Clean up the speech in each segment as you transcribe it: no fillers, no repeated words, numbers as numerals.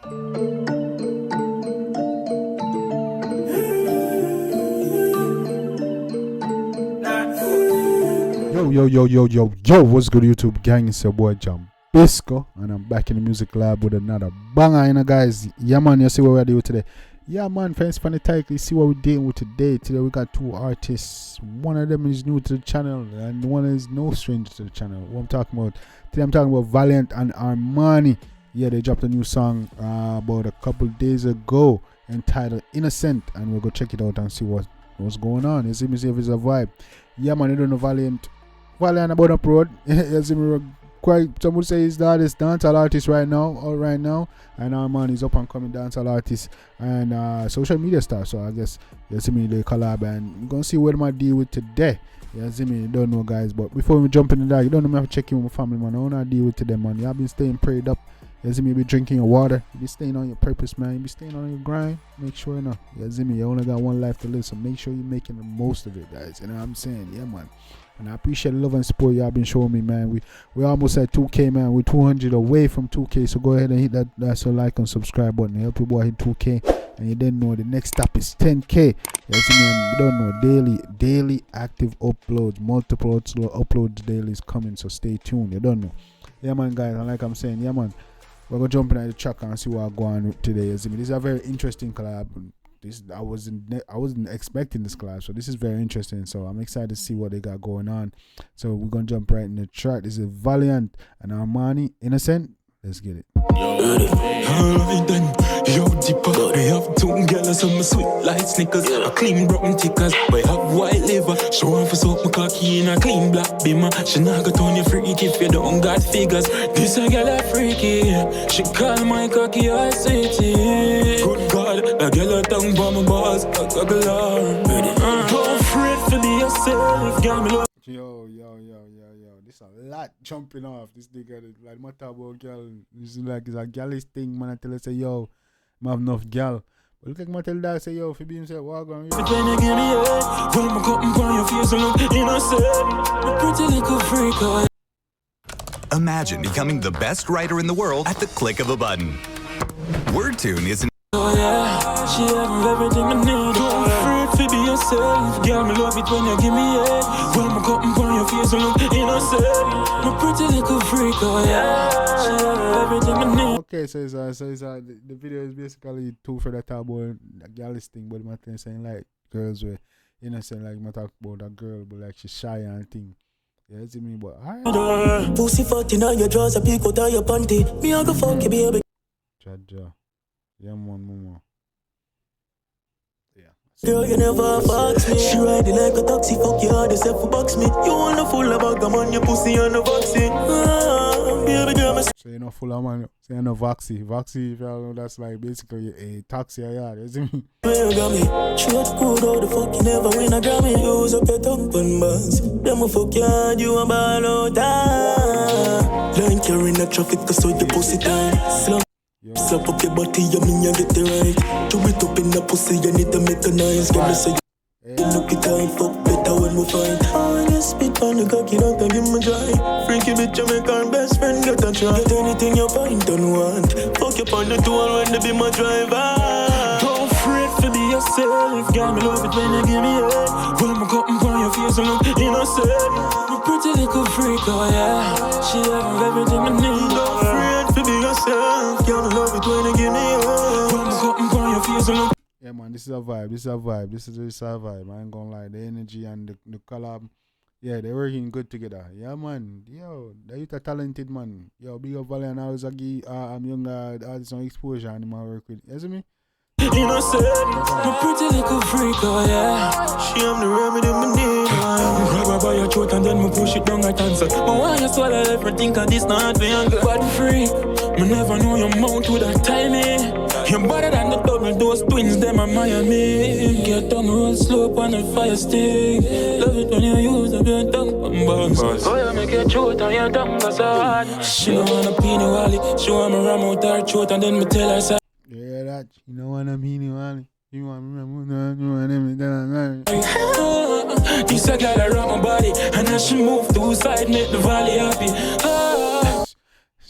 Yo, what's good YouTube gang? It's your boy Jambisco and I'm back in the music lab with another banger, you know guys. Yeah man, you see what we're doing today. Yeah man, thanks for the title. You see what we're dealing with today. Today we got two artists. One of them is new to the channel and one is no stranger to the channel. What I'm talking about today, I'm talking about Valiant and ARMANII. Yeah, they dropped a new song about a couple days ago entitled Innocent, and we'll go check it out and see what's going on. You see me, see if it's a vibe. Yeah man, you don't know Valiant about up road. You see me, quite some would say he's the hottest dancehall artist right now, and ARMANII is up and coming dancehall artist and social media star. So I guess you see me, they collab and we're gonna see what I deal with today. You see me, you don't know guys, but before we jump into that, you don't know me, have to check in with my family, man. I wanna deal with today, man. You have been staying prayed up. You see me, be drinking your water, you be staying on your purpose, man. You be staying on your grind. Make sure you know. You see me, you only got one life to live, so make sure you're making the most of it, guys. You know what I'm saying? Yeah man. And I appreciate the love and support y'all been showing me, man. We almost at 2K, man. We're 200 away from 2K, so go ahead and hit that like and subscribe button. Help your boy hit 2K. And you didn't know the next step is 10K. You see me? You don't know, daily active uploads, multiple uploads daily is coming, so stay tuned. You don't know. Yeah man, guys. And like I'm saying, yeah man, we're gonna jump in the track and see what going on today. You see me? This is a very interesting collab. I wasn't expecting this collab, so this is very interesting. So I'm excited to see what they got going on. So we're gonna jump right in the track. This is Valiant and ARMANII, Innocent. Let's get it. Yo, deeper. I have two girls on my sweet like Snickers. A clean broken tickers. I have white liver. Show off for soap, my cocky in a clean black beamer. She not got on your freaky if you don't got figures. This a girl a freaky. She call my cocky a city. Good God, a girl a tongue bomb my balls. A goggle. Don't fret for be yourself. Girl, me love. Yo. This a lot jumping off. This nigga, like, my talk about girl. This is like, it's a girlish thing, man. I tell her, say, yo, I have enough girl. But look like my tell dog, say, yo, if you be himself, walk on. When you give me head, when my cotton on your face, I look innocent. A pretty little freak. Imagine becoming the best writer in the world at the click of a button. WordTune is an Oh yeah, she have everything I need. Don't afraid to be yourself. Girl, me love it when you give me head. When my cotton on your face, I look innocent. My pretty little freak, oh yeah. She have everything I need. Okay, so the video is basically two for the talk about the girlish thing, but my thing saying like girls were innocent, like my talk about a girl, but like she's shy and thing. Yeah, you see me, but I pussy 14 on your drawers, a peek out of your panty. Me I go fuck you, baby. Jaja. Yeah, mama. Yeah. Girl, you never box me. She riding like a taxi, fuck you hard yourself for box me. You wanna full about the man, your pussy on the vaccine. Baby girl, so you're not full of man, so you're not vaxi. Vaxi, if you know, that's like basically a taxi, yeah, you see me? You got me. Short good, how the fuck you never win a Grammy. Use up your tongue and buzz. Them a fuck you hard, you a ball out time. Line carrying the traffic, cause so your pussy time. Slap up your body, you mean you get it right. To it up in the pussy, you need to make a nice. Girl, so you look it time, fuck better when we fight. When you spit on the cocky, don't give me dry. Freaky bitch, you make our best friend get a try. Get anything you find don't want. Fuck you on the tour when they be my driver. Don't fret to be yourself. Girl, me love it when you give me head. When my cotton on your face, I look innocent. My pretty little freak, oh yeah. She have everything I need. Don't fret to be yourself. Girl, me love it when you give me head. When my cotton on your face, I look. Yeah man, this is a vibe. This is a vibe. I ain't gonna lie. The energy and the collab, yeah, they're working good together. Yeah man, yo, they're a talented man. Yo, big up Valiant. I was a I'm younger artist on exposure and I work with. You see me? Innocent, a pretty little freak, oh yeah. She am the remedy me need. Grab her by your throat and then me push it down like answer. But why you swallow everything cause this not for younger. Bad free, me never know your mouth with that timing. You're better than the double dose twins, them are Miami. Get tongue roll slow on the fire stick. Love it when you use up your tongue on bombs. Oh yeah, make your throat and your tongue go so hard. She don't wanna pee no wally. She want me ram out her throat and then me tell her say. Yeah, that you know what I mean, Wally. You want me to this a girl around my body, and as she move to side, make the valley happy.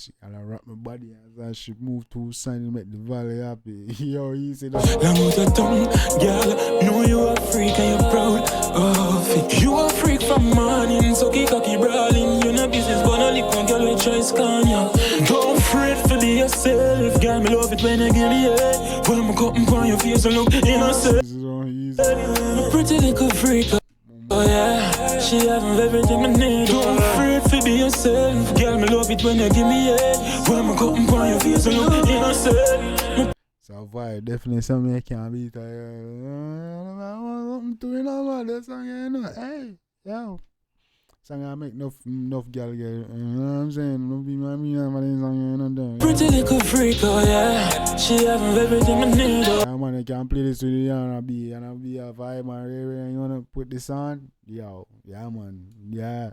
She gotta rock my body as she move to side and make the valley happy. Yo, easy that. Long with your tongue, girl. Know you a freak and you're proud of it. You a freak from morning, so cocky brawling. You know business, but only one girl with choice can ya. Don't fret for be yourself, girl. Me love it when you give me head. When I'm cutting on your face and look innocent. My pretty little freak. Oh yeah, she having everything I need. Don't fret for be yourself, girl. Me love it when you give me head. When I'm cutting on your face and look innocent. So far, definitely something I can't beat. I'm doing all that song, you know. Hey, yo. Song I make enough girl get, you know what I'm saying? Don't be my song, you know. Pretty little freak, oh yeah. She having everything I need. Yeah, man, I can play this with you and I'll be a vibe, man. And you wanna put this on? Yo, yeah, man. Yeah.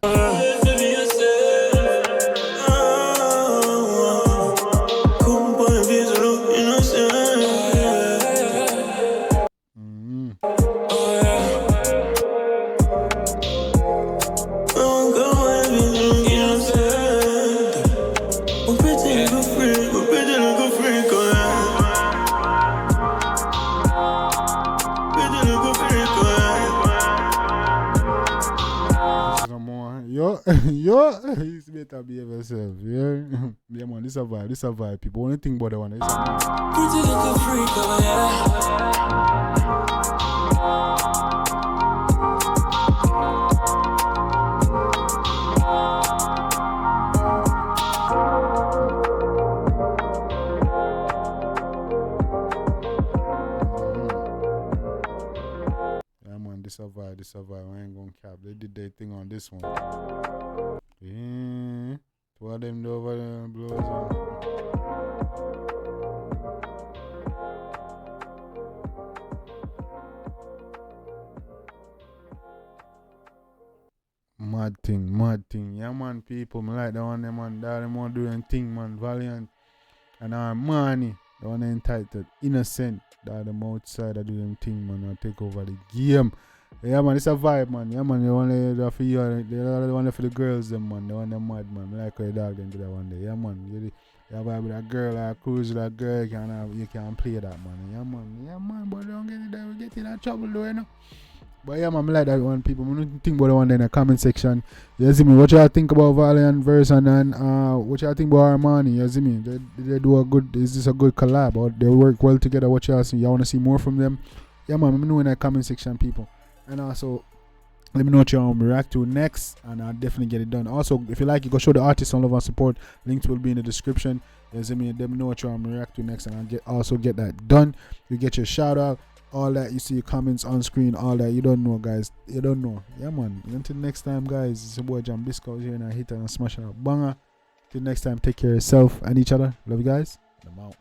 Yo, you better behave yourself, yeah? Yeah, man, this a vibe, people. Only think about the one. Pretty little freak, oh yeah. Yeah, man, this a vibe. I ain't gonna cap. They did their thing on this one. Yeah, two of them over there blows on. Mad thing. Yeah, man, people. Me like the one them man. Them want doing thing, man. Valiant and ARMANI. The one entitled Innocent. That them outside of doing thing, man. I take over the game. Yeah, man, it's a vibe, man. Yeah, man, the one for you, the one for the girls, them, man. The one them mad, man. I like how the dog them do that one day. Yeah, man. You vibe with that girl, like cruise with that girl, you can play that, man. Yeah, man, but don't get it there. We get in that trouble, though, you know. But yeah, man, I like that one, people. I don't think about the one in the comment section. You see me? What y'all think about Valiant version and what y'all think about ARMANI? You see me? They do a good, is this a good collab? Or they work well together? What y'all see? Y'all want to see more from them? Yeah, man, let me know in the comment section, people. And also, let me know what you want to react to next, and I'll definitely get it done. Also, if you like it, go show the artist some love and support. Links will be in the description. You see me? Let me know what you want to react to next, and I'll also get that done. You get your shout out, all that. You see your comments on screen, all that. You don't know, guys. You don't know. Yeah, man. Until next time, guys. It's your boy Jambisco here, and I hit and smash out banger. Till next time, take care of yourself and each other. Love you guys. And I'm out.